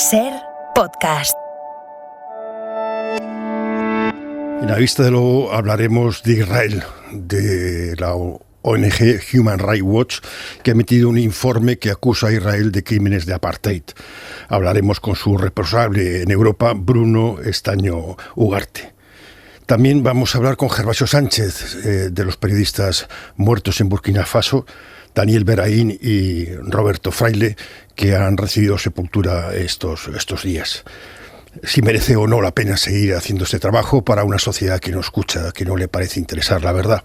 SER Podcast. En la vista de luego hablaremos de Israel, de la ONG Human Rights Watch, que ha emitido un informe que acusa a Israel de crímenes de apartheid. Hablaremos con su responsable en Europa, Bruno Estaño Ugarte. También vamos a hablar con Gervasio Sánchez, de los periodistas muertos en Burkina Faso, Daniel Beraín y Roberto Fraile, que han recibido sepultura estos días. Si merece o no la pena seguir haciendo este trabajo para una sociedad que no escucha, que no le parece interesar la verdad.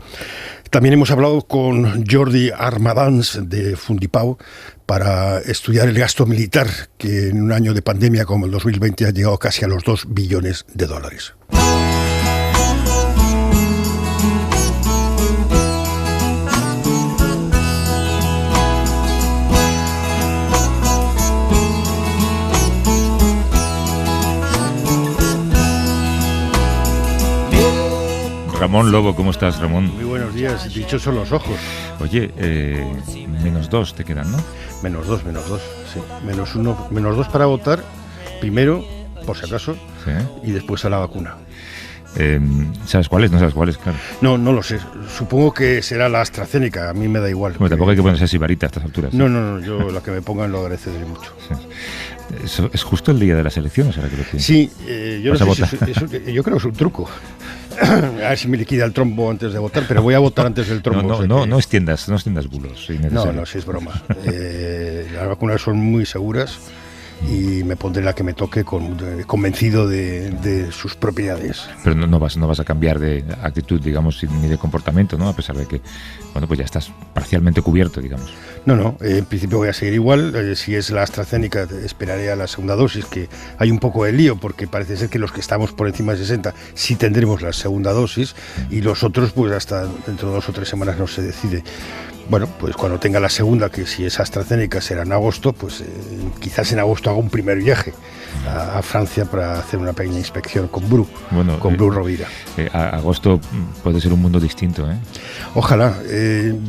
También hemos hablado con Jordi Armadans de Fundipau para estudiar el gasto militar, que en un año de pandemia como el 2020 ha llegado casi a los $2 billones. Ramón Lobo, ¿cómo estás, Ramón? Muy buenos días, dichosos los ojos. Oye, -2 te quedan, ¿no? -2, sí. -2 para votar, primero, por si acaso, Sí. y después a la vacuna. ¿Sabes cuáles? No sabes cuáles, claro. No lo sé. Supongo que será la AstraZeneca, a mí me da igual. Bueno, tampoco hay que ponerse así varita a estas alturas. No, yo la que me pongan lo agradeceré mucho. Sí. ¿Es justo el día de las elecciones ahora que lo tienes? Sí, yo no ¿Vas sé a si yo creo que es un truco. A ver si me liquida el trombo antes de votar, pero voy a votar antes del trombo. No extiendas bulos. No, si es broma. Las vacunas son muy seguras y me pondré la que me toque convencido de sus propiedades. Pero no vas a cambiar de actitud, digamos, ni de comportamiento, ¿no? A pesar de que, bueno, pues ya estás parcialmente cubierto, digamos. No, en principio voy a seguir igual. Si es la AstraZeneca, esperaré a la segunda dosis, que hay un poco de lío, porque parece ser que los que estamos por encima de 60 sí tendremos la segunda dosis, y los otros, pues hasta dentro de 2 o 3 semanas no se decide. Bueno, pues cuando tenga la segunda, que si es AstraZeneca será en agosto, pues quizás en agosto haga un primer viaje a Francia para hacer una pequeña inspección con Bru Rovira. Agosto puede ser un mundo distinto, ¿eh? Ojalá.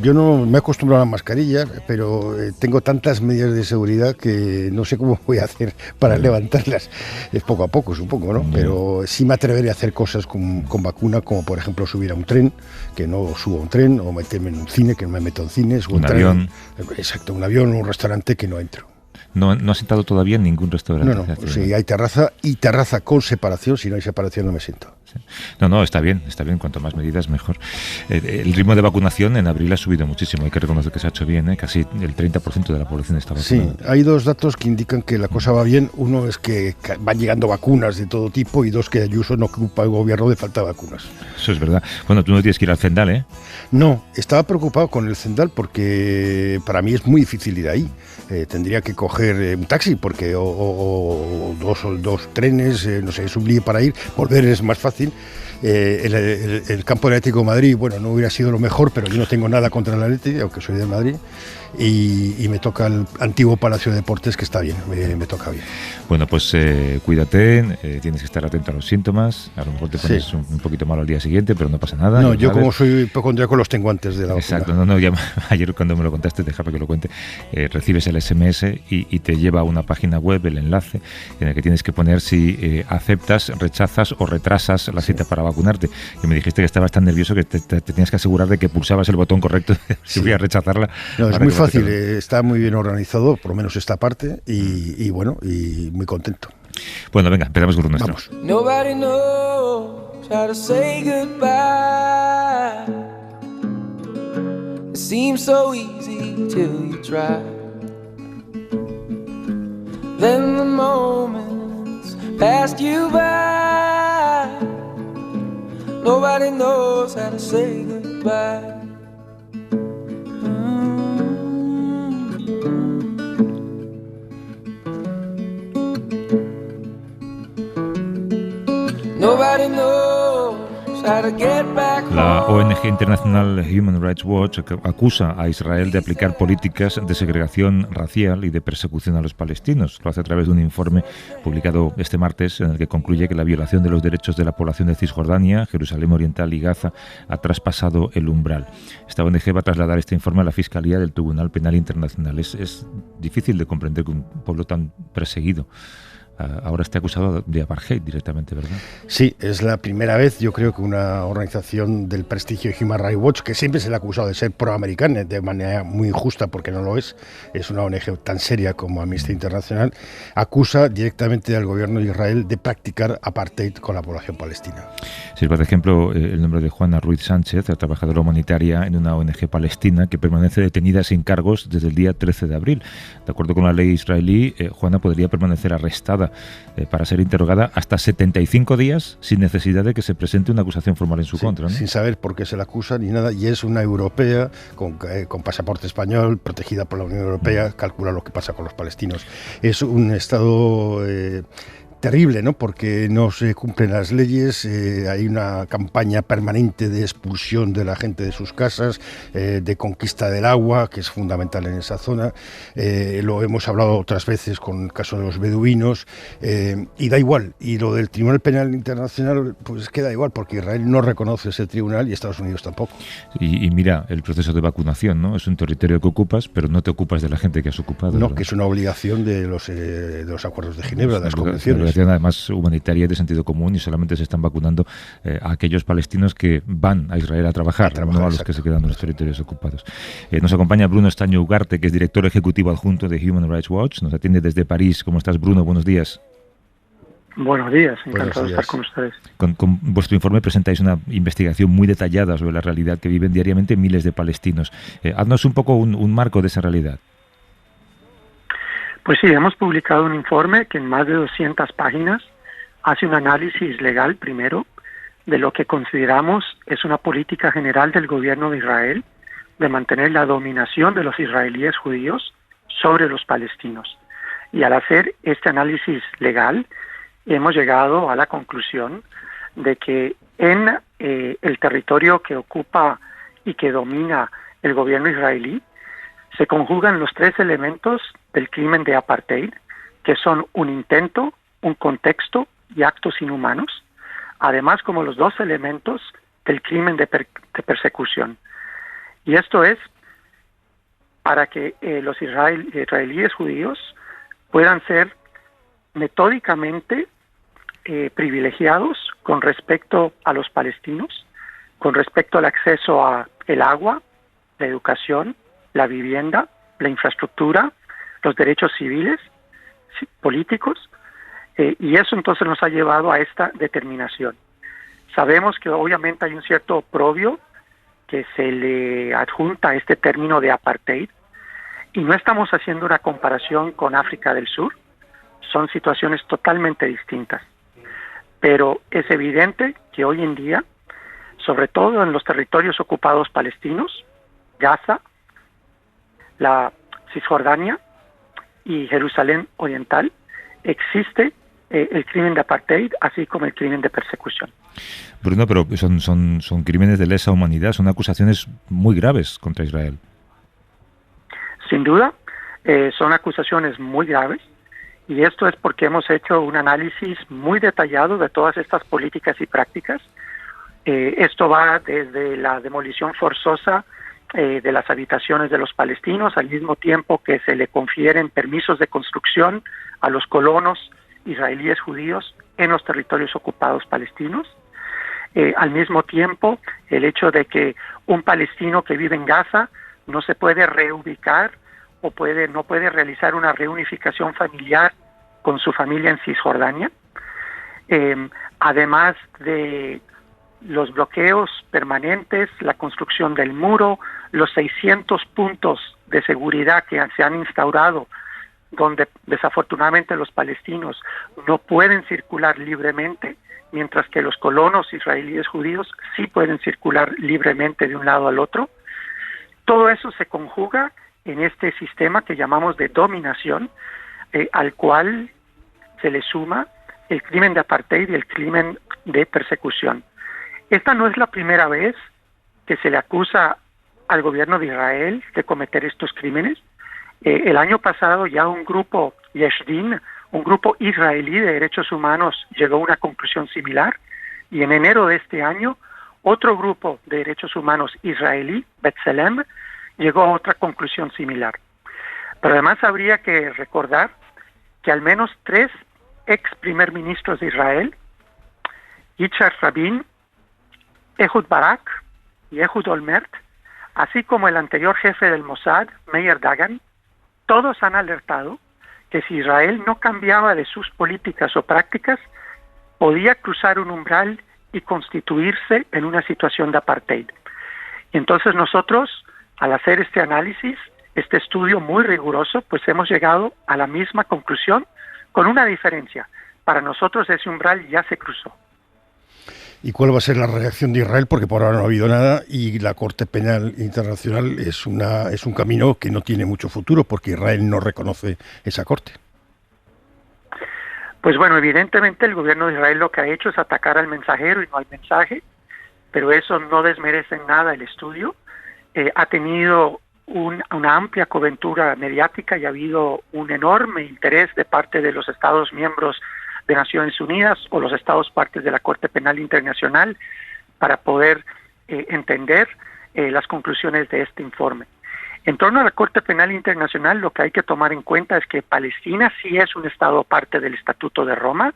Yo no me he acostumbrado a la mascarilla, pero tengo tantas medidas de seguridad que no sé cómo voy a hacer para levantarlas. Es poco a poco, supongo, ¿no? Pero sí me atreveré a hacer cosas con vacuna, como por ejemplo subir a un tren, que no subo a un tren, o meterme en un cine, que no me meto en cines, o un avión. Exacto, un avión o un restaurante que no entro. No has entrado todavía en ningún restaurante. No, sí, hay terraza y terraza con separación. Si no hay separación no me siento. Sí. No, está bien. Cuanto más medidas, mejor. El ritmo de vacunación en abril ha subido muchísimo. Hay que reconocer que se ha hecho bien, ¿eh? Casi el 30% de la población está vacunada. Sí, hay 2 datos que indican que la cosa va bien. Uno es que van llegando vacunas de todo tipo, y 2, que Ayuso no culpa al gobierno de falta de vacunas. Eso es verdad. Bueno, tú no tienes que ir al Zendal, ¿eh? No, estaba preocupado con el Zendal porque para mí es muy difícil ir ahí. Tendría que coger un taxi porque o dos trenes, no sé, es un lío para ir. Volver es más fácil. El campo del Atlético de Madrid, bueno, no hubiera sido lo mejor, pero yo no tengo nada contra el Atlético, aunque soy de Madrid, y me toca el antiguo Palacio de Deportes, que está bien, me toca bien. Bueno, pues cuídate, tienes que estar atento a los síntomas. A lo mejor te pones un poquito malo al día siguiente, pero no pasa nada. No, yo como soy hipocondríaco los tengo antes de la vacuna. Exacto, ya, ayer cuando me lo contaste, déjame que lo cuente, recibes el SMS y te lleva a una página web, el enlace, en el que tienes que poner si aceptas, rechazas o retrasas la cita para vacunarte. Y me dijiste que estabas tan nervioso que te tenías que asegurar de que pulsabas el botón correcto si voy a rechazarla. No, es muy fácil, está muy bien organizado, por lo menos esta parte, y bueno, y muy contento. Bueno, venga, empezamos con nuestro. Vamos. Nobody knows how to say goodbye. It seems so easy till you try. Then the moments passed you by. Nobody knows how to say goodbye. Nobody knows how try to get back La home. ONG internacional Human Rights Watch acusa a Israel de aplicar políticas de segregación racial y de persecución a los palestinos. Lo hace a través de un informe publicado este martes en el que concluye que la violación de los derechos de la población de Cisjordania, Jerusalén Oriental y Gaza ha traspasado el umbral. Esta ONG va a trasladar este informe a la Fiscalía del Tribunal Penal Internacional. Es difícil de comprender que un pueblo tan perseguido ahora esté acusado de apartheid directamente, ¿verdad? Sí, es la primera vez, yo creo, que una organización del prestigio Human Rights Watch, que siempre se le ha acusado de ser proamericana de manera muy injusta, porque no lo es una ONG tan seria como Amnistía Internacional, acusa directamente al gobierno de Israel de practicar apartheid con la población palestina. Sirva de ejemplo el nombre de Juana Ruiz Sánchez, la trabajadora humanitaria en una ONG palestina que permanece detenida sin cargos desde el día 13 de abril. De acuerdo con la ley israelí, Juana podría permanecer arrestada para ser interrogada hasta 75 días sin necesidad de que se presente una acusación formal en su contra, ¿no? Sin saber por qué se la acusa ni nada, y es una europea con pasaporte español, protegida por la Unión Europea, calcula lo que pasa con los palestinos. Es un estado terrible, ¿no? Porque no se cumplen las leyes, hay una campaña permanente de expulsión de la gente de sus casas, de conquista del agua, que es fundamental en esa zona. Lo hemos hablado otras veces con el caso de los beduinos, y da igual. Y lo del Tribunal Penal Internacional, pues queda igual, porque Israel no reconoce ese tribunal y Estados Unidos tampoco. Y mira, el proceso de vacunación, ¿no? Es un territorio que ocupas, pero no te ocupas de la gente que has ocupado. No, ¿verdad? que es una obligación de los acuerdos de Ginebra, de las convenciones. Además humanitaria y de sentido común, y solamente se están vacunando a aquellos palestinos que van a Israel a trabajar, no a los que se quedan en los territorios ocupados. Nos acompaña Bruno Estaño Ugarte, que es director ejecutivo adjunto de Human Rights Watch. Nos atiende desde París. ¿Cómo estás, Bruno? Buenos días. Buenos días, encantado de estar con ustedes. Con vuestro informe presentáis una investigación muy detallada sobre la realidad que viven diariamente miles de palestinos. Haznos un poco un marco de esa realidad. Pues sí, hemos publicado un informe que en más de 200 páginas hace un análisis legal primero de lo que consideramos es una política general del gobierno de Israel de mantener la dominación de los israelíes judíos sobre los palestinos. Y al hacer este análisis legal hemos llegado a la conclusión de que en el territorio que ocupa y que domina el gobierno israelí se conjugan los tres elementos del crimen de apartheid, que son un intento, un contexto y actos inhumanos, además como los dos elementos del crimen de persecución. Y esto es para que los israelíes judíos puedan ser metódicamente privilegiados con respecto a los palestinos, con respecto al acceso a el agua, la educación, la vivienda, la infraestructura, los derechos civiles, políticos, y eso entonces nos ha llevado a esta determinación. Sabemos que obviamente hay un cierto oprobio que se le adjunta a este término de apartheid, y no estamos haciendo una comparación con África del Sur, son situaciones totalmente distintas. Pero es evidente que hoy en día, sobre todo en los territorios ocupados palestinos, Gaza, la Cisjordania y Jerusalén Oriental, existe el crimen de apartheid, así como el crimen de persecución. Bruno, pero son crímenes de lesa humanidad, son acusaciones muy graves contra Israel. Sin duda, son acusaciones muy graves, y esto es porque hemos hecho un análisis muy detallado de todas estas políticas y prácticas. Esto va desde la demolición forzosa de las habitaciones de los palestinos, al mismo tiempo que se le confieren permisos de construcción a los colonos israelíes judíos en los territorios ocupados palestinos. Al mismo tiempo, el hecho de que un palestino que vive en Gaza no se puede reubicar o no puede realizar una reunificación familiar con su familia en Cisjordania. Además de los bloqueos permanentes, la construcción del muro, los 600 puntos de seguridad que se han instaurado, donde desafortunadamente los palestinos no pueden circular libremente, mientras que los colonos israelíes judíos sí pueden circular libremente de un lado al otro. Todo eso se conjuga en este sistema que llamamos de dominación, al cual se le suma el crimen de apartheid y el crimen de persecución. Esta no es la primera vez que se le acusa al gobierno de Israel de cometer estos crímenes. El año pasado ya un grupo Yesh Din, un grupo israelí de derechos humanos, llegó a una conclusión similar, y en enero de este año otro grupo de derechos humanos israelí, B'Tselem, llegó a otra conclusión similar. Pero además habría que recordar que al menos 3 ex primer ministros de Israel, Yitzhak Rabin, Ehud Barak y Ehud Olmert, así como el anterior jefe del Mossad, Meir Dagan, todos han alertado que si Israel no cambiaba de sus políticas o prácticas, podía cruzar un umbral y constituirse en una situación de apartheid. Y entonces nosotros, al hacer este análisis, este estudio muy riguroso, pues hemos llegado a la misma conclusión, con una diferencia. Para nosotros ese umbral ya se cruzó. ¿Y cuál va a ser la reacción de Israel? Porque por ahora no ha habido nada y la Corte Penal Internacional es un camino que no tiene mucho futuro porque Israel no reconoce esa Corte. Pues bueno, evidentemente el gobierno de Israel lo que ha hecho es atacar al mensajero y no al mensaje, pero eso no desmerece en nada el estudio. Ha tenido una amplia cobertura mediática y ha habido un enorme interés de parte de los Estados miembros de Naciones Unidas o los Estados partes de la Corte Penal Internacional para poder entender las conclusiones de este informe. En torno a la Corte Penal Internacional, lo que hay que tomar en cuenta es que Palestina sí es un Estado parte del Estatuto de Roma,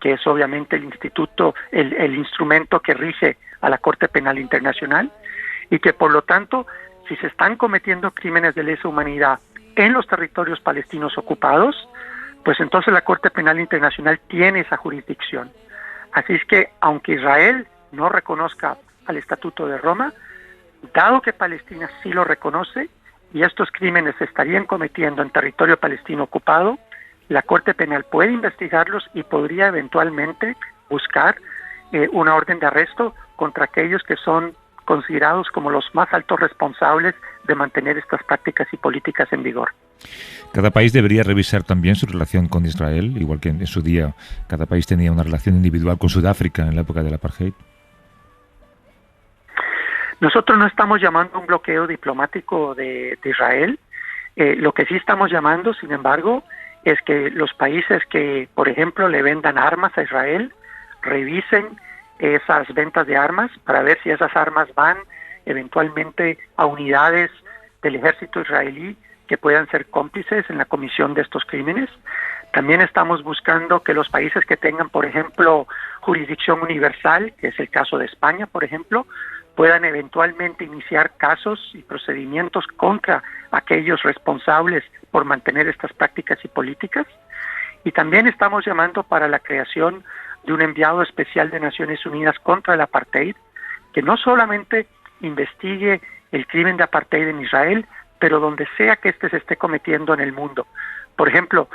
que es obviamente el instrumento que rige a la Corte Penal Internacional, y que por lo tanto, si se están cometiendo crímenes de lesa humanidad en los territorios palestinos ocupados, pues entonces la Corte Penal Internacional tiene esa jurisdicción. Así es que, aunque Israel no reconozca al Estatuto de Roma, dado que Palestina sí lo reconoce y estos crímenes se estarían cometiendo en territorio palestino ocupado, la Corte Penal puede investigarlos y podría eventualmente buscar una orden de arresto contra aquellos que son considerados como los más altos responsables de mantener estas prácticas y políticas en vigor. Cada país debería revisar también su relación con Israel, igual que en su día cada país tenía una relación individual con Sudáfrica en la época del apartheid. Nosotros no estamos llamando a un bloqueo diplomático de Israel. Lo que sí estamos llamando, sin embargo, es que los países que, por ejemplo, le vendan armas a Israel, revisen esas ventas de armas para ver si esas armas van eventualmente a unidades del ejército israelí que puedan ser cómplices en la comisión de estos crímenes. También estamos buscando que los países que tengan, por ejemplo, jurisdicción universal, que es el caso de España, por ejemplo, puedan eventualmente iniciar casos y procedimientos contra aquellos responsables por mantener estas prácticas y políticas. Y también estamos llamando para la creación de un enviado especial de Naciones Unidas contra el apartheid, que no solamente investigue el crimen de apartheid en Israel, pero donde sea que se esté cometiendo en el mundo. Por ejemplo,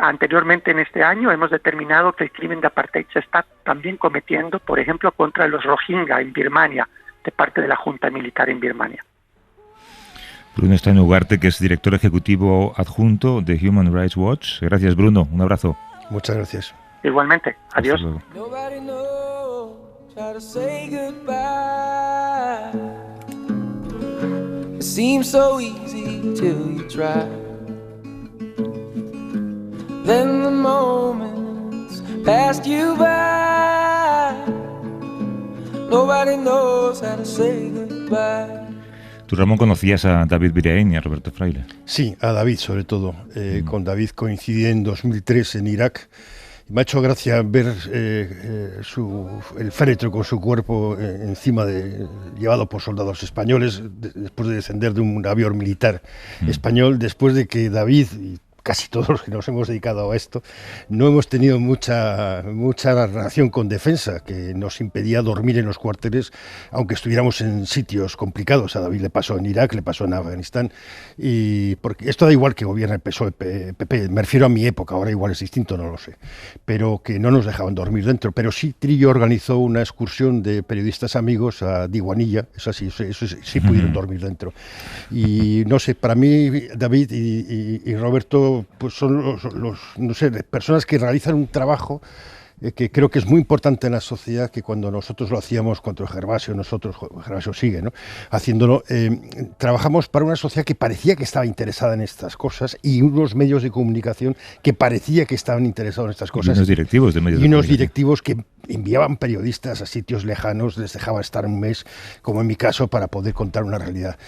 anteriormente en este año hemos determinado que el crimen de apartheid se está también cometiendo, por ejemplo, contra los Rohingya en Birmania, de parte de la Junta Militar en Birmania. Bruno Estaño Ugarte, que es director ejecutivo adjunto de Human Rights Watch. Gracias, Bruno. Un abrazo. Muchas gracias. Igualmente. Adiós. Nobody knows how to say goodbye. It seems so easy till you try. Then the moments passed you by. Nobody knows how to say goodbye. ¿Tú, Ramón, conocías a David Birain y a Roberto Fraile? Sí, a David sobre todo. Con David coincidí en 2003 en Irak. Me ha hecho gracia ver el féretro con su cuerpo llevado por soldados españoles después de descender de un avión militar español, después de que David y casi todos los que nos hemos dedicado a esto, no hemos tenido mucha relación con defensa, que nos impedía dormir en los cuarteles, aunque estuviéramos en sitios complicados. A David le pasó en Irak, le pasó en Afganistán, y porque esto da igual que gobierne el PSOE, PP, me refiero a mi época, ahora igual es distinto, no lo sé, pero que no nos dejaban dormir dentro. Pero sí, Trillo organizó una excursión de periodistas amigos a Diwanilla, eso sí pudieron dormir dentro. Y no sé, para mí David y Roberto pues son los no sé, personas que realizan un trabajo que creo que es muy importante en la sociedad, que cuando nosotros lo hacíamos, cuando Gervasio sigue, ¿no?, haciéndolo, trabajamos para una sociedad que parecía que estaba interesada en estas cosas y unos medios de comunicación que parecía que estaban interesados en estas cosas. Y unos directivos de medios y de unos comunicación. Directivos que enviaban periodistas a sitios lejanos, les dejaba estar un mes, como en mi caso, para poder contar una realidad.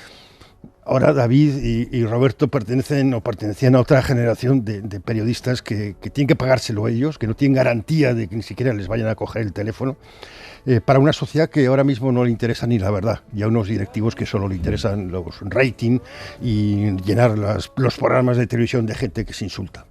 Ahora David y Roberto pertenecían a otra generación de periodistas que tienen que pagárselo ellos, que no tienen garantía de que ni siquiera les vayan a coger el teléfono, para una sociedad que ahora mismo no le interesa ni la verdad, y a unos directivos que solo le interesan los rating y llenar los programas de televisión de gente que se insulta.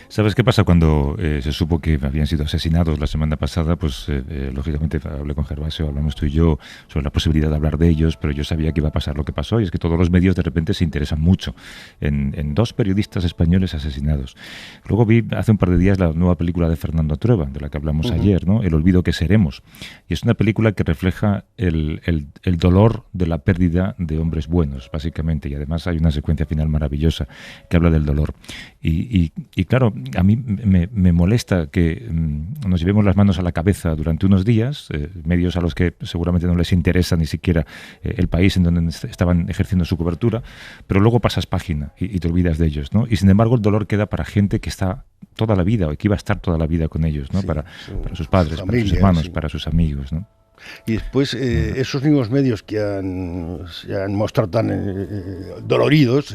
¿Sabes qué pasa cuando se supo que habían sido asesinados la semana pasada? Pues lógicamente hablé con Gervasio, hablamos tú y yo sobre la posibilidad de hablar de ellos, pero yo sabía que iba a pasar lo que pasó, y es que todos los medios de repente se interesan mucho en dos periodistas españoles asesinados. Luego vi hace un par de días la nueva película de Fernando Trueba, de la que hablamos ayer, ¿no? El olvido que seremos. Y es una película que refleja el dolor de la pérdida de hombres buenos, básicamente, y además hay una secuencia final maravillosa que habla del dolor. Y claro, a mí me molesta que nos llevemos las manos a la cabeza durante unos días, medios a los que seguramente no les interesa ni siquiera el país en donde estaban ejerciendo su cobertura, pero luego pasas página y te olvidas de ellos, ¿no? Y sin embargo el dolor queda para gente que está toda la vida, o que iba a estar toda la vida con ellos, ¿no? Sí, para sus padres, familia, para sus hermanos, sí, para sus amigos, ¿no? Y después esos mismos medios que se han mostrado tan doloridos,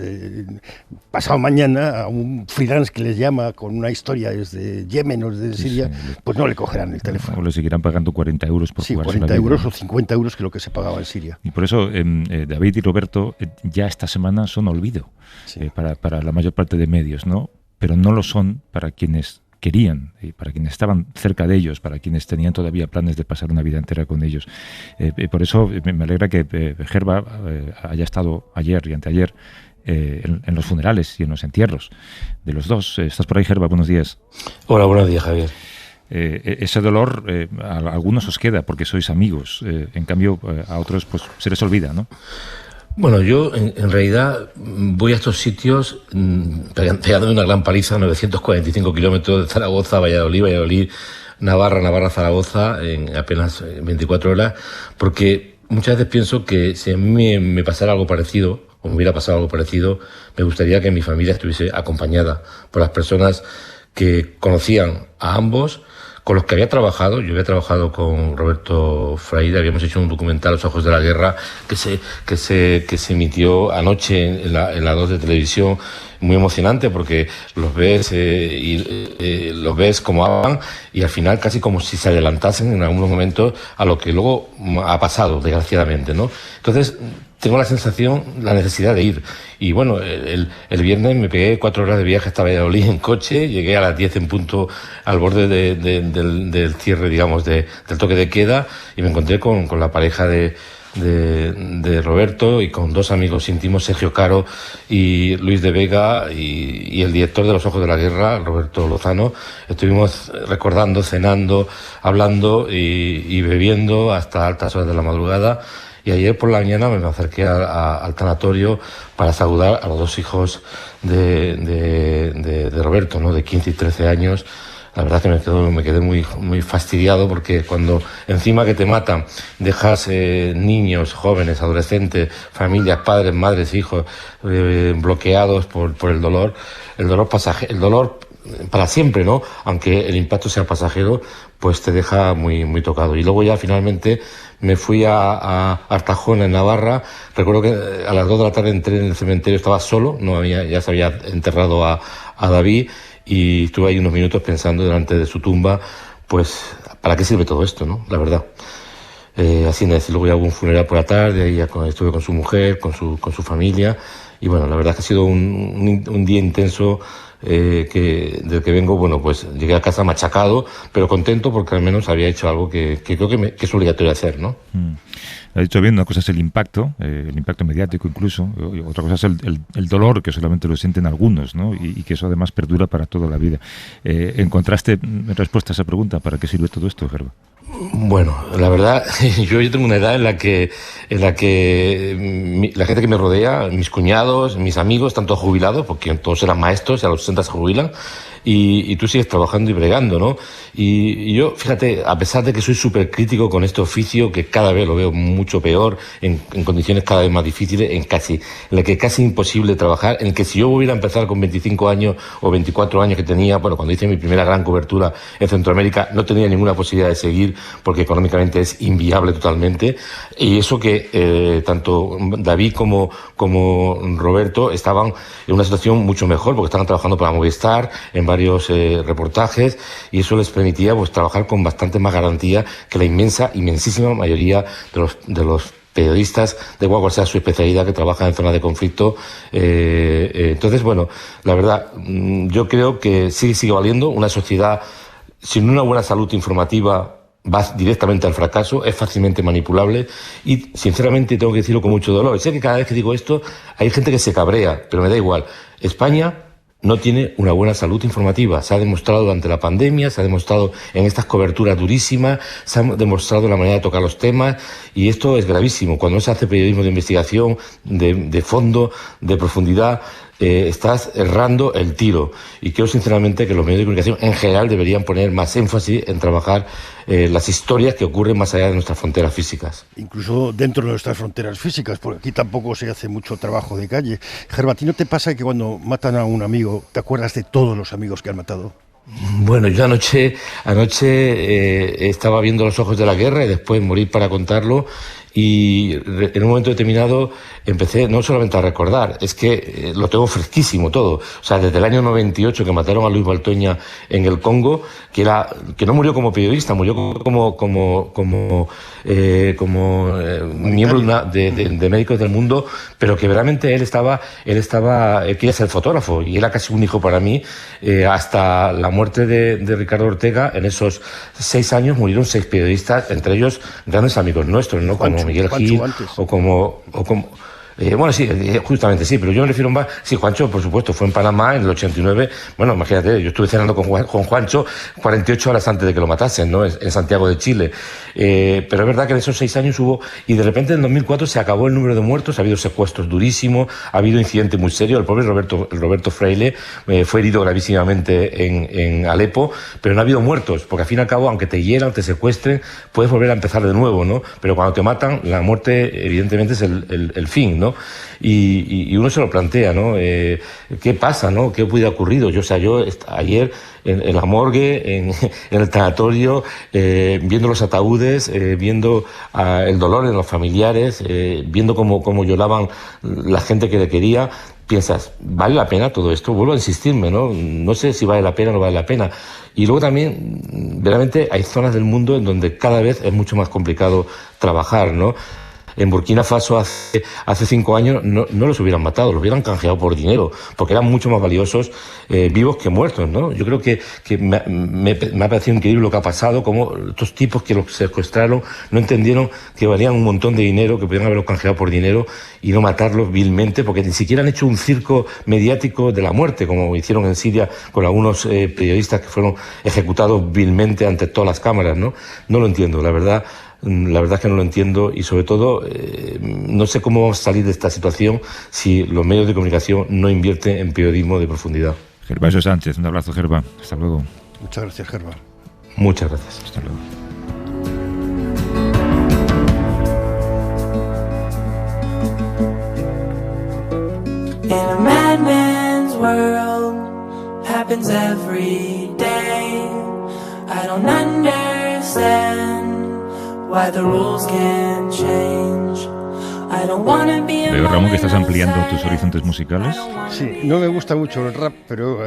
pasado mañana a un freelance que les llama con una historia desde Yemen o desde Siria, sí, pues no le cogerán el teléfono. O le seguirán pagando 40 euros por jugarse 40 la vida, euros, ¿no? O 50 euros, que es lo que se pagaba en Siria. Y por eso David y Roberto ya esta semana son olvido, sí, para la mayor parte de medios, ¿no? Pero no lo son para quienes querían, y para quienes estaban cerca de ellos, para quienes tenían todavía planes de pasar una vida entera con ellos. Por eso me alegra que Gerva haya estado ayer y anteayer en los funerales y en los entierros de los dos. ¿Estás por ahí, Gerva? Buenos días. Hola, buenos días, Javier. Ese dolor a algunos os queda porque sois amigos, en cambio a otros pues se les olvida, ¿no? Bueno, yo en realidad voy a estos sitios pegándome una gran paliza, 945 kilómetros de Zaragoza, Valladolid, Navarra, Zaragoza, en apenas 24 horas, porque muchas veces pienso que si a mí me pasara algo parecido, o me hubiera pasado algo parecido, me gustaría que mi familia estuviese acompañada por las personas que conocían a ambos, con los que había trabajado. Yo había trabajado con Roberto Fraile, habíamos hecho un documental, Los ojos de la guerra, que se emitió anoche en la 2 de televisión, muy emocionante porque los ves los ves como hablan y al final casi como si se adelantasen en algunos momentos a lo que luego ha pasado, desgraciadamente, ¿no? Entonces tengo la sensación, la necesidad de ir. Y bueno, el viernes me pegué 4 horas de viaje hasta Valladolid en coche, llegué a las 10 en punto al borde del cierre, digamos, del toque de queda, y me encontré con la pareja de Roberto y con 2 amigos íntimos, Sergio Caro y Luis de Vega, y el director de Los ojos de la guerra, Roberto Lozano. Estuvimos recordando, cenando, hablando y bebiendo hasta altas horas de la madrugada. Y ayer por la mañana me acerqué al tanatorio para saludar a los 2 hijos de Roberto, ¿no? De 15 y 13 años. La verdad que me quedé muy fastidiado, porque cuando encima que te matan dejas niños, jóvenes, adolescentes, familias, padres, madres, hijos bloqueados por el dolor para siempre, ¿no? Aunque el impacto sea pasajero, pues te deja muy tocado. Y luego ya finalmente me fui a Artajona, en Navarra. Recuerdo que a las 2 de la tarde entré en el cementerio, estaba solo, ya se había enterrado a David, y estuve ahí unos minutos pensando delante de su tumba, pues, ¿para qué sirve todo esto, no? La verdad. Así es. Luego ya hubo un funeral por la tarde, ahí ya estuve con su mujer, con su familia, y bueno, la verdad que ha sido un día intenso, del que vengo. Bueno, pues llegué a casa machacado, pero contento porque al menos había hecho algo que creo que es obligatorio hacer, ¿no? Lo ha dicho bien, una cosa es el impacto mediático incluso, y otra cosa es el dolor que solamente lo sienten algunos, ¿no? Y que eso además perdura para toda la vida. ¿Encontraste respuesta a esa pregunta? ¿Para qué sirve todo esto, Gerba? Bueno, la verdad, yo tengo una edad en la que la gente que me rodea, mis cuñados, mis amigos, están todos jubilados, porque todos eran maestros y a los 60 se jubilan, y tú sigues trabajando y bregando, ¿no? Y yo, fíjate, a pesar de que soy súper crítico con este oficio, que cada vez lo veo mucho peor, en condiciones cada vez más difíciles, en la que casi imposible trabajar, en el que si yo hubiera empezado con 25 años o 24 años que tenía, bueno, cuando hice mi primera gran cobertura en Centroamérica, no tenía ninguna posibilidad de seguir, porque económicamente es inviable totalmente, y eso que tanto David como Roberto estaban en una situación mucho mejor, porque estaban trabajando para Movistar, en varios reportajes, y eso les permitía pues trabajar con bastante más garantía que la inmensísima mayoría de los periodistas, de cual sea su especialidad, que trabajan en zonas de conflicto. Entonces, bueno, la verdad, yo creo que sigue valiendo. Una sociedad sin una buena salud informativa va directamente al fracaso, es fácilmente manipulable, y sinceramente tengo que decirlo con mucho dolor. Sé que cada vez que digo esto hay gente que se cabrea, pero me da igual. España no tiene una buena salud informativa. Se ha demostrado durante la pandemia, se ha demostrado en estas coberturas durísimas, se ha demostrado la manera de tocar los temas, y esto es gravísimo. Cuando no se hace periodismo de investigación, de fondo, de profundidad, estás errando el tiro. Y creo sinceramente que los medios de comunicación en general deberían poner más énfasis en trabajar las historias que ocurren más allá de nuestras fronteras físicas. Incluso dentro de nuestras fronteras físicas, porque aquí tampoco se hace mucho trabajo de calle. Gerba, ¿a ti no te pasa que cuando matan a un amigo te acuerdas de todos los amigos que han matado? Bueno, yo anoche estaba viendo Los ojos de la guerra y después Morir para contarlo, y en un momento determinado empecé no solamente a recordar, es que lo tengo fresquísimo todo. O sea, desde el año 98 que mataron a Luis Valtoña en el Congo, que no murió como periodista, murió como miembro de Médicos del Mundo, pero que realmente él quería ser fotógrafo, y era casi un hijo para mí. Hasta la muerte de Ricardo Ortega, en esos 6 años murieron 6 periodistas, entre ellos grandes amigos nuestros, ¿no? Como Miguel Gil o como bueno, sí, justamente sí, pero yo me refiero más. Sí, Juancho, por supuesto, fue en Panamá en el 89. Bueno, imagínate, yo estuve cenando con Juancho 48 horas antes de que lo matasen, ¿no? En Santiago de Chile. Pero es verdad que en esos 6 años hubo, y de repente en 2004 se acabó el número de muertos, ha habido secuestros durísimos, ha habido incidentes muy serios. El pobre Roberto Freile fue herido gravísimamente en Alepo, pero no ha habido muertos, porque al fin y al cabo, aunque te hieran, te secuestren, puedes volver a empezar de nuevo, ¿no? Pero cuando te matan, la muerte evidentemente es el fin, ¿no? Y uno se lo plantea, ¿no? ¿Qué pasa, no? ¿Qué hubiera ocurrido? Yo ayer en la morgue, en el tanatorio, viendo los ataúdes, viendo el dolor en los familiares, viendo cómo lloraban la gente que le quería, piensas, ¿vale la pena todo esto? Vuelvo a insistirme, ¿no? No sé si vale la pena o no vale la pena. Y luego también, realmente, hay zonas del mundo en donde cada vez es mucho más complicado trabajar, ¿no? En Burkina Faso hace 5 años no los hubieran matado, los hubieran canjeado por dinero, porque eran mucho más valiosos vivos que muertos, ¿no? Yo creo que me ha parecido increíble lo que ha pasado, como estos tipos que los secuestraron no entendieron que valían un montón de dinero, que podían haberlos canjeado por dinero y no matarlos vilmente, porque ni siquiera han hecho un circo mediático de la muerte, como hicieron en Siria con algunos periodistas que fueron ejecutados vilmente ante todas las cámaras, ¿no? No lo entiendo, la verdad es que no lo entiendo, y sobre todo no sé cómo vamos a salir de esta situación si los medios de comunicación no invierten en periodismo de profundidad. Gervasio Sánchez, un abrazo, Gerba. Hasta luego. Muchas gracias, Gerba. Muchas gracias. Hasta luego. In a madman's world, happens every day. I don't understand why the rules can't change. Veo, Ramón, que estás ampliando tus horizontes musicales. Sí, no me gusta mucho el rap, pero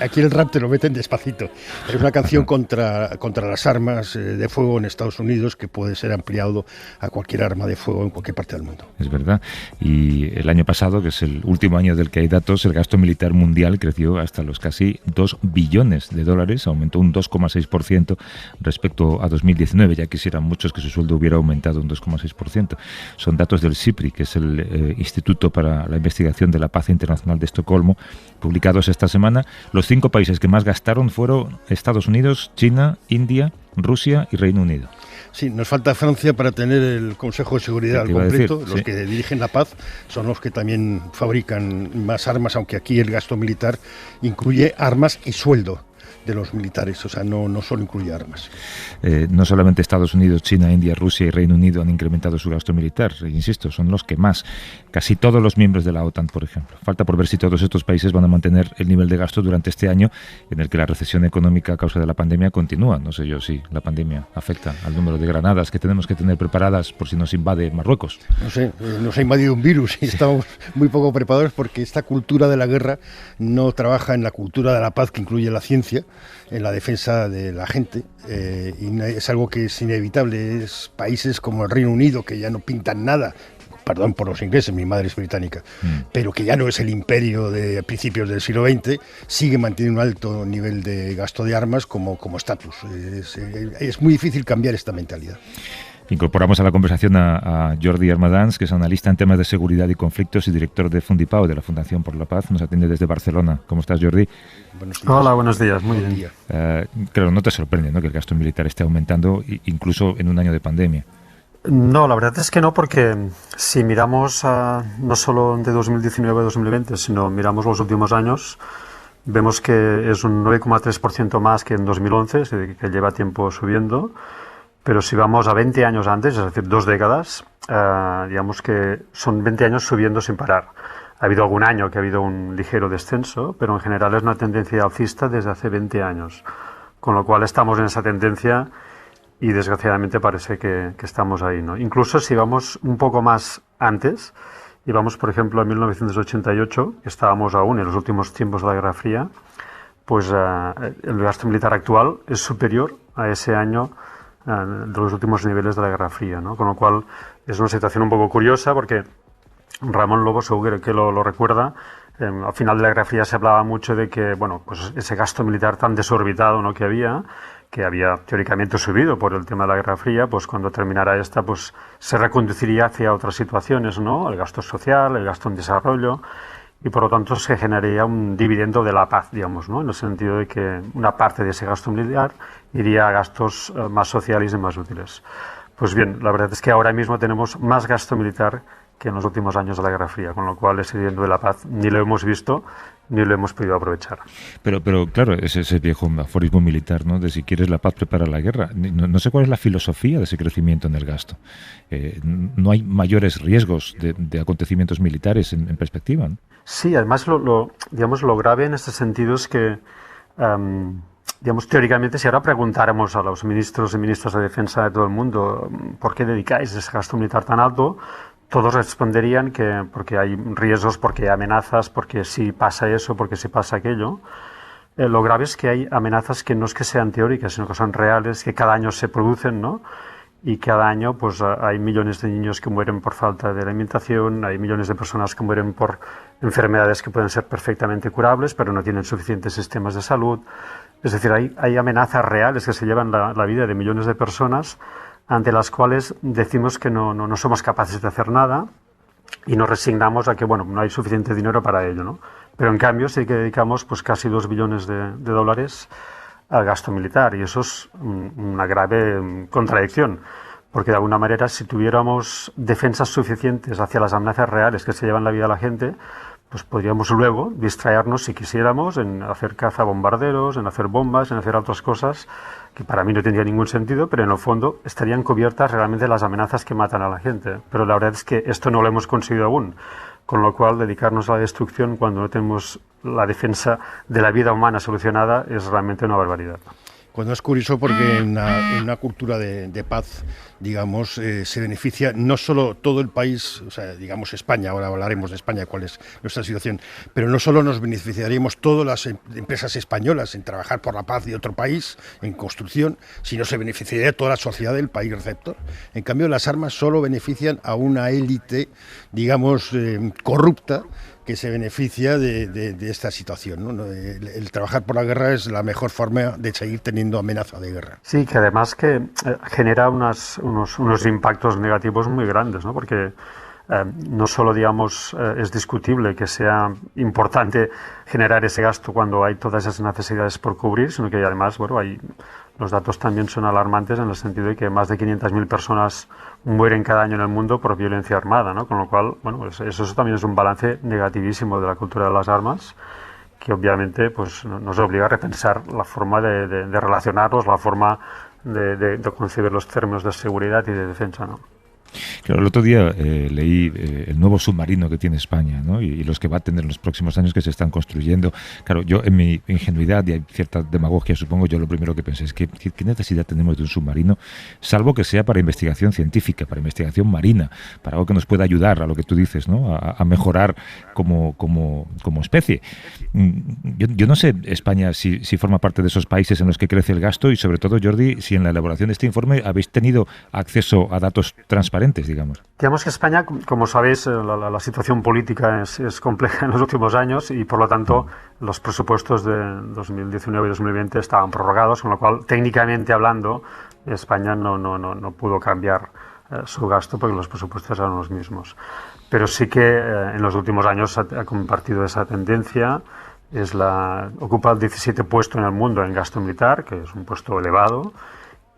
aquí el rap te lo meten despacito. Es una canción contra las armas de fuego en Estados Unidos que puede ser ampliado a cualquier arma de fuego en cualquier parte del mundo. Es verdad. Y el año pasado, que es el último año del que hay datos, el gasto militar mundial creció hasta los casi 2 billones de dólares, aumentó un 2,6% respecto a 2019. Ya quisieran muchos que su sueldo hubiera aumentado un 2,6%. Son datos del SIPRI, que es el Instituto para la Investigación de la Paz Internacional de Estocolmo, publicados esta semana. Los 5 países que más gastaron fueron Estados Unidos, China, India, Rusia y Reino Unido. Sí, nos falta Francia para tener el Consejo de Seguridad al completo. Los que dirigen la paz son los que también fabrican más armas, aunque aquí el gasto militar incluye armas y sueldo de los militares, o sea, no solo incluye armas. No solamente Estados Unidos, China, India, Rusia y Reino Unido han incrementado su gasto militar, insisto, son los que más. Casi todos los miembros de la OTAN, por ejemplo. Falta por ver si todos estos países van a mantener el nivel de gasto durante este año en el que la recesión económica a causa de la pandemia continúa. No sé yo si la pandemia afecta al número de granadas que tenemos que tener preparadas por si nos invade Marruecos. No sé, nos ha invadido un virus y estamos muy poco preparados porque esta cultura de la guerra no trabaja en la cultura de la paz que incluye la ciencia, en la defensa de la gente, y es algo que es inevitable. Es países como el Reino Unido, que ya no pintan nada, perdón por los ingleses, mi madre es británica, pero que ya no es el imperio de principios del siglo XX, sigue manteniendo un alto nivel de gasto de armas como estatus. Es muy difícil cambiar esta mentalidad. Incorporamos a la conversación a Jordi Armadans, que es analista en temas de seguridad y conflictos y director de Fundipau, de la Fundación por la Paz. Nos atiende desde Barcelona. ¿Cómo estás, Jordi? Buenos días. Hola, buenos días. Muy bien. Claro, no te sorprende, ¿no?, que el gasto militar esté aumentando, incluso en un año de pandemia. No, la verdad es que no, porque si miramos no solo de 2019 a 2020, sino miramos los últimos años, vemos que es un 9,3% más que en 2011, es decir, que lleva tiempo subiendo. Pero si vamos a 20 años antes, es decir, 2 décadas, digamos que son 20 años subiendo sin parar. Ha habido algún año que ha habido un ligero descenso, pero en general es una tendencia alcista desde hace 20 años. Con lo cual estamos en esa tendencia y desgraciadamente parece que estamos ahí, ¿no? Incluso si vamos un poco más antes, y vamos por ejemplo a 1988, que estábamos aún en los últimos tiempos de la Guerra Fría, pues el gasto militar actual es superior a ese año de los últimos niveles de la Guerra Fría, ¿no? Con lo cual es una situación un poco curiosa porque Ramón Lobo seguro que lo recuerda. Al final de la Guerra Fría se hablaba mucho de que, bueno, pues ese gasto militar tan desorbitado, ¿no?, que había teóricamente subido por el tema de la Guerra Fría, pues cuando terminara esta, pues se reconduciría hacia otras situaciones, ¿no? El gasto social, el gasto en desarrollo, y por lo tanto se generaría un dividendo de la paz, digamos, ¿no?, en el sentido de que una parte de ese gasto militar iría a gastos más sociales y más útiles. Pues bien, la verdad es que ahora mismo tenemos más gasto militar que en los últimos años de la Guerra Fría, con lo cual ese dividendo de la paz ni lo hemos visto ni lo hemos podido aprovechar. Pero claro, es ese viejo aforismo militar, ¿no?, de si quieres la paz, prepara la guerra. No sé cuál es la filosofía de ese crecimiento en el gasto. No hay mayores riesgos de acontecimientos militares en perspectiva, ¿no? Sí, además digamos, lo grave en este sentido es que, digamos, teóricamente, si ahora preguntáramos a los ministros y ministras de defensa de todo el mundo ¿por qué dedicáis ese gasto militar tan alto?, todos responderían que porque hay riesgos, porque hay amenazas, porque si pasa eso, porque si pasa aquello. Lo grave es que hay amenazas que no es que sean teóricas, sino que son reales, que cada año se producen, ¿no? Y cada año pues hay millones de niños que mueren por falta de alimentación, hay millones de personas que mueren por enfermedades que pueden ser perfectamente curables, pero no tienen suficientes sistemas de salud. Es decir, hay amenazas reales que se llevan la vida de millones de personas, ante las cuales decimos que no somos capaces de hacer nada y nos resignamos a que, bueno, no hay suficiente dinero para ello, ¿no? Pero en cambio sí que dedicamos pues casi 2 billones de dólares al gasto militar, y eso es una grave contradicción, porque de alguna manera si tuviéramos defensas suficientes hacia las amenazas reales que se llevan la vida a la gente, pues podríamos luego distraernos, si quisiéramos, en hacer cazabombarderos, en hacer bombas, en hacer otras cosas que para mí no tendría ningún sentido, pero en el fondo estarían cubiertas realmente las amenazas que matan a la gente. Pero la verdad es que esto no lo hemos conseguido aún, con lo cual dedicarnos a la destrucción cuando no tenemos la defensa de la vida humana solucionada es realmente una barbaridad. Pues no es curioso porque en una cultura de paz, digamos, se beneficia no solo todo el país, o sea, digamos España, ahora hablaremos de España, cuál es nuestra situación, pero no solo nos beneficiaríamos todas las empresas españolas en trabajar por la paz de otro país, en construcción, sino se beneficiaría toda la sociedad del país receptor. En cambio, las armas solo benefician a una élite, digamos, corrupta, que se beneficia de esta situación, ¿no? El trabajar por la guerra es la mejor forma de seguir teniendo amenaza de guerra. Sí, que además que genera unos impactos negativos muy grandes, ¿no? Porque no solo, digamos, es discutible que sea importante generar ese gasto cuando hay todas esas necesidades por cubrir, sino que además, bueno, los datos también son alarmantes en el sentido de que más de 500.000 personas mueren cada año en el mundo por violencia armada, ¿no? Con lo cual, bueno, pues eso también es un balance negativísimo de la cultura de las armas, que obviamente pues nos obliga a repensar la forma de relacionarnos, la forma de concebir los términos de seguridad y de defensa, ¿no? Claro, el otro día leí el nuevo submarino que tiene España, ¿no? Y los que va a tener en los próximos años que se están construyendo. Claro, yo en mi ingenuidad y hay cierta demagogia, supongo, yo lo primero que pensé es que ¿qué necesidad tenemos de un submarino? Salvo que sea para investigación científica, para investigación marina, para algo que nos pueda ayudar a lo que tú dices, ¿no? A mejorar como especie. Yo no sé, España, si forma parte de esos países en los que crece el gasto y sobre todo, Jordi, si en la elaboración de este informe habéis tenido acceso a datos transparentes, digamos. Digamos que España, como sabéis, la situación política es compleja en los últimos años y por lo tanto los presupuestos de 2019 y 2020 estaban prorrogados, con lo cual técnicamente hablando España no pudo cambiar su gasto porque los presupuestos eran los mismos. Pero sí que en los últimos años ha compartido esa tendencia. Ocupa el 17 puesto en el mundo en gasto militar, que es un puesto elevado.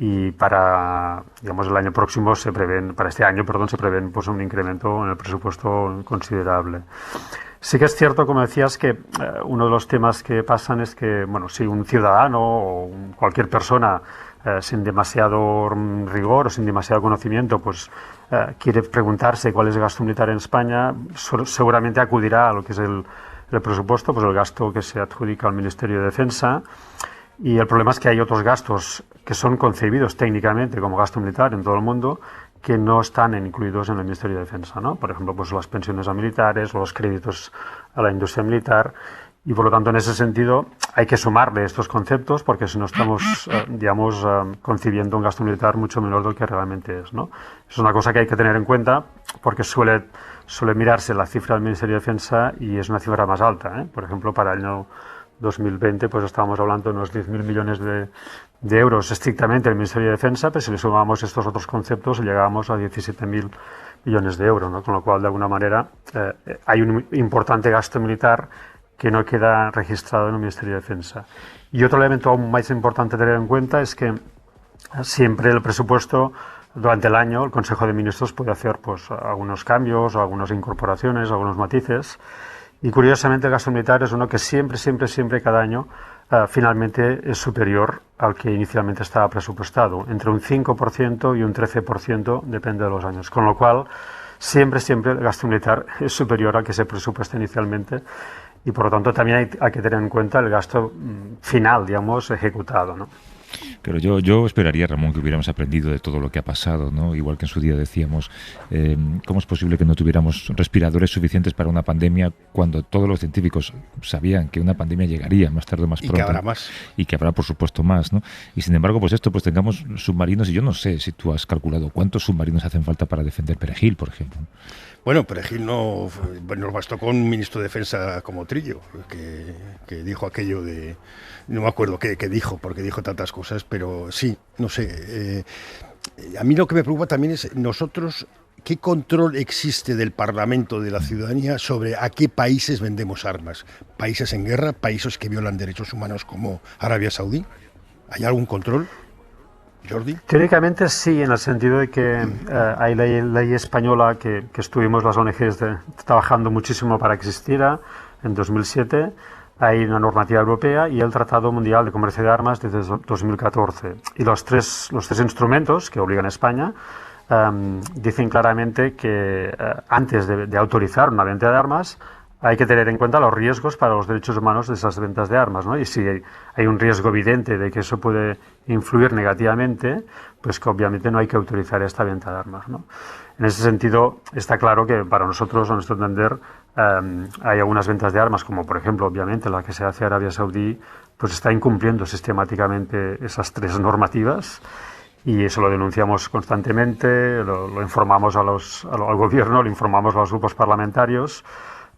Y para, digamos, el año próximo para este año se prevén pues un incremento en el presupuesto considerable. Sí que es cierto, como decías, que uno de los temas que pasan es que, bueno, si un ciudadano o cualquier persona sin demasiado rigor o sin demasiado conocimiento, pues quiere preguntarse cuál es el gasto militar en España, seguramente acudirá a lo que es el presupuesto, pues el gasto que se adjudica al Ministerio de Defensa. Y el problema es que hay otros gastos que son concebidos técnicamente como gasto militar en todo el mundo que no están incluidos en el Ministerio de Defensa, ¿no? Por ejemplo, pues las pensiones a militares, los créditos a la industria militar. Y por lo tanto, en ese sentido, hay que sumarle estos conceptos porque si no estamos, concibiendo un gasto militar mucho menor del que realmente es, ¿no? Es una cosa que hay que tener en cuenta porque suele mirarse la cifra del Ministerio de Defensa y es una cifra más alta, ¿eh? Por ejemplo, para el año 2020 pues estábamos hablando de unos 10.000 millones de euros estrictamente el Ministerio de Defensa, pero si le sumamos estos otros conceptos llegábamos a 17.000 millones de euros, ¿no? Con lo cual, de alguna manera, hay un importante gasto militar que no queda registrado en el Ministerio de Defensa. Y otro elemento aún más importante a tener en cuenta es que siempre el presupuesto, durante el año, el Consejo de Ministros puede hacer pues algunos cambios, algunas incorporaciones, algunos matices. Y curiosamente el gasto militar es uno que siempre, cada año, finalmente es superior al que inicialmente estaba presupuestado. Entre un 5% y un 13% depende de los años. Con lo cual, siempre el gasto militar es superior al que se presupuesta inicialmente. Y por lo tanto también hay que tener en cuenta el gasto final, digamos, ejecutado, ¿no? Pero yo esperaría, Ramón, que hubiéramos aprendido de todo lo que ha pasado, ¿no? Igual que en su día decíamos, ¿cómo es posible que no tuviéramos respiradores suficientes para una pandemia cuando todos los científicos sabían que una pandemia llegaría más tarde o más pronto? Y que habrá más. Y que habrá, por supuesto, más, ¿no? Y sin embargo, pues tengamos submarinos, y yo no sé si tú has calculado cuántos submarinos hacen falta para defender Perejil, por ejemplo. Bueno, Perejil nos bastó con un ministro de Defensa como Trillo, que dijo aquello de... No me acuerdo qué dijo, porque dijo tantas cosas, pero sí, no sé. A mí lo que me preocupa también es nosotros, ¿qué control existe del Parlamento, de la ciudadanía, sobre a qué países vendemos armas? ¿Países en guerra? ¿Países que violan derechos humanos como Arabia Saudí? ¿Hay algún control? Jordi. Teóricamente sí, en el sentido de que hay ley española que estuvimos las ONGs trabajando muchísimo para que existiera en 2007. Hay una normativa europea y el Tratado Mundial de Comercio de Armas desde 2014. Y los tres instrumentos que obligan a España dicen claramente que antes de autorizar una venta de armas hay que tener en cuenta los riesgos para los derechos humanos de esas ventas de armas, ¿no? Y si hay un riesgo evidente de que eso puede influir negativamente, pues que obviamente no hay que autorizar esta venta de armas, ¿no? En ese sentido, está claro que para nosotros, a nuestro entender, hay algunas ventas de armas, como por ejemplo, obviamente, la que se hace a Arabia Saudí, pues está incumpliendo sistemáticamente esas 3 normativas. Y eso lo denunciamos constantemente, lo informamos al gobierno, lo informamos a los grupos parlamentarios,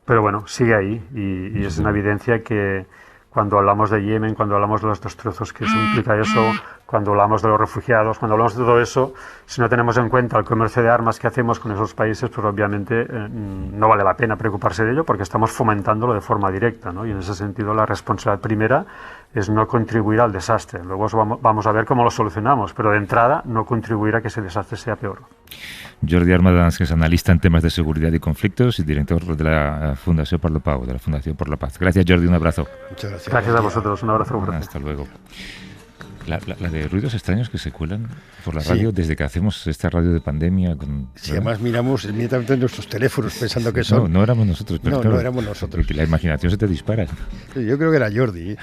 pero bueno, sigue ahí y es una evidencia que cuando hablamos de Yemen, cuando hablamos de los destrozos que se implica eso, cuando hablamos de los refugiados, cuando hablamos de todo eso, si no tenemos en cuenta el comercio de armas que hacemos con esos países, pues obviamente no vale la pena preocuparse de ello porque estamos fomentándolo de forma directa, ¿no? Y en ese sentido la responsabilidad primera es no contribuir al desastre. Luego vamos a ver cómo lo solucionamos, pero de entrada no contribuir a que ese desastre sea peor. Jordi Armadans, que es analista en temas de seguridad y conflictos y director de la Fundación por la Pau, de la Fundación por la Paz. Gracias, Jordi, un abrazo. Muchas gracias. Gracias a vosotros, un abrazo fuerte. Hasta luego. La de ruidos extraños que se cuelan por la radio desde que hacemos esta radio de pandemia. Si además miramos inmediatamente nuestros teléfonos pensando que son... No éramos nosotros. Pero no éramos nosotros. Que la imaginación se te dispara. Yo creo que era Jordi.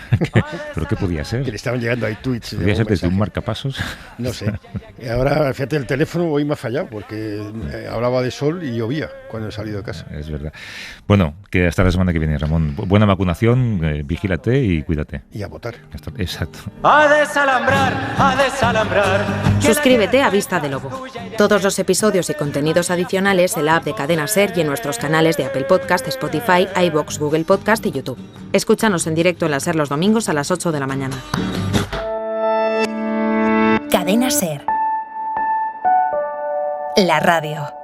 ¿Pero qué podía ser? Que le estaban llegando ahí tweets. ¿Podía ser desde un marcapasos? No sé. Y ahora, fíjate, el teléfono hoy me ha fallado porque hablaba de sol y llovía cuando he salido de casa. Es verdad. Bueno, que hasta la semana que viene, Ramón. Buena vacunación, vigílate y cuídate. Y a votar. Exacto. A desalambrar. Suscríbete a Vista de Lobo. Todos los episodios y contenidos adicionales en la app de Cadena SER y en nuestros canales de Apple Podcast, Spotify, iVoox, Google Podcast y YouTube. Escúchanos en directo en la SER los domingos a las 8 de la mañana. Cadena SER. La radio.